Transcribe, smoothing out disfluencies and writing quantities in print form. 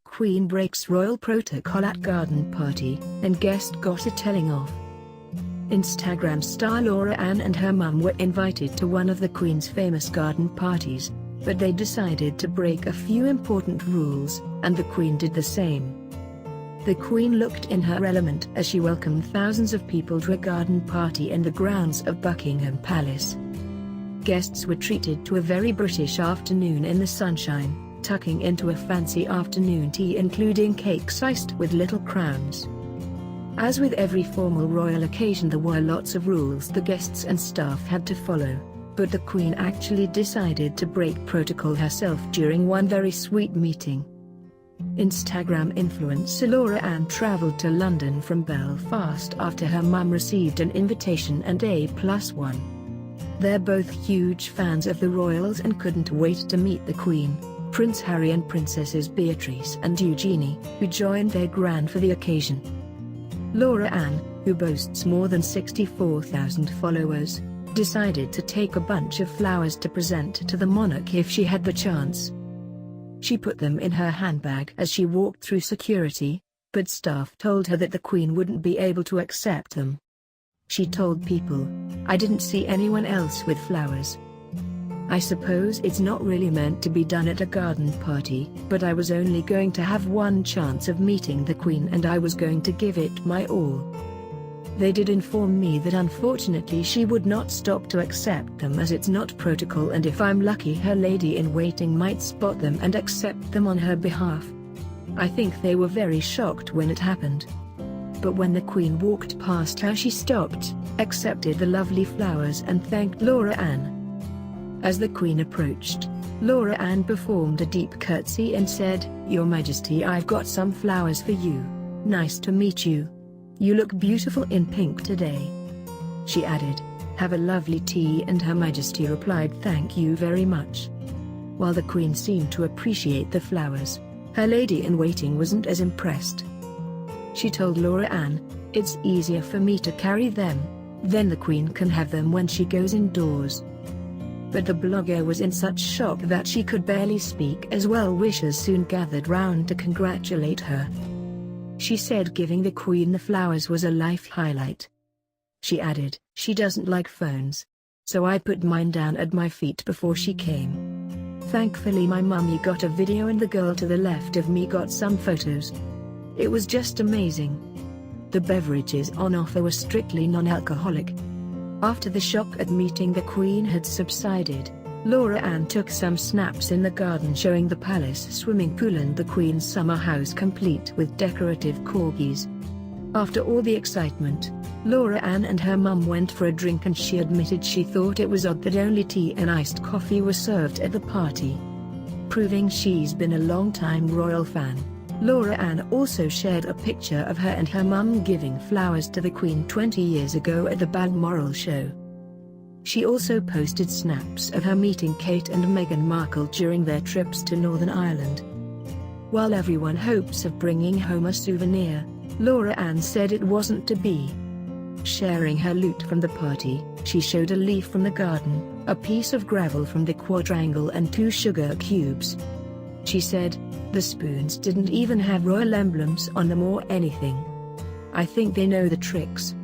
Queen breaks royal protocol at garden party, and guest got a telling off. Instagram star Laura Ann and her mum were invited to one of the Queen's famous garden parties, but they decided to break a few important rules, and the Queen did the same. The Queen looked in her element as she welcomed thousands of people to a garden party in the grounds of Buckingham Palace. Guests were treated to a very British afternoon in the sunshine, tucking into a fancy afternoon tea including cakes iced with little crowns. As with every formal royal occasion, there were lots of rules the guests and staff had to follow, but the Queen actually decided to break protocol herself during one very sweet meeting. Instagram influencer Laura Ann travelled to London from Belfast after her mum received an invitation and A+1. They're both huge fans of the royals and couldn't wait to meet the Queen, Prince Harry and Princesses Beatrice and Eugenie, who joined their gran for the occasion. Laura Ann, who boasts more than 64,000 followers, decided to take a bunch of flowers to present to the monarch if she had the chance. She put them in her handbag as she walked through security, but staff told her that the Queen wouldn't be able to accept them. She told people, "I didn't see anyone else with flowers. I suppose it's not really meant to be done at a garden party, but I was only going to have one chance of meeting the Queen and I was going to give it my all." They did inform me that unfortunately she would not stop to accept them as it's not protocol, and if I'm lucky her lady-in-waiting might spot them and accept them on her behalf. I think they were very shocked when it happened. But when the Queen walked past her, she stopped, accepted the lovely flowers and thanked Laura Ann. As the Queen approached, Laura Ann performed a deep curtsy and said, "Your Majesty, I've got some flowers for you. Nice to meet you. You look beautiful in pink today." She added, "Have a lovely tea," and Her Majesty replied, "Thank you very much." While the Queen seemed to appreciate the flowers, her lady-in-waiting wasn't as impressed. She told Laura Ann, "It's easier for me to carry them, then the Queen can have them when she goes indoors." But the blogger was in such shock that she could barely speak as well-wishers soon gathered round to congratulate her. She said giving the Queen the flowers was a life highlight. She added, "She doesn't like phones, so I put mine down at my feet before she came. Thankfully my mummy got a video and the girl to the left of me got some photos. It was just amazing." The beverages on offer were strictly non-alcoholic. After the shock at meeting the Queen had subsided, Laura Ann took some snaps in the garden showing the palace swimming pool and the Queen's summer house complete with decorative corgis. After all the excitement, Laura Ann and her mum went for a drink and she admitted she thought it was odd that only tea and iced coffee were served at the party. Proving she's been a long-time royal fan, Laura Ann also shared a picture of her and her mum giving flowers to the Queen 20 years ago at the Balmoral show. She also posted snaps of her meeting Kate and Meghan Markle during their trips to Northern Ireland. While everyone hopes of bringing home a souvenir, Laura Ann said it wasn't to be. Sharing her loot from the party, she showed a leaf from the garden, a piece of gravel from the quadrangle and 2 sugar cubes. She said, "The spoons didn't even have royal emblems on them or anything. I think they know the tricks."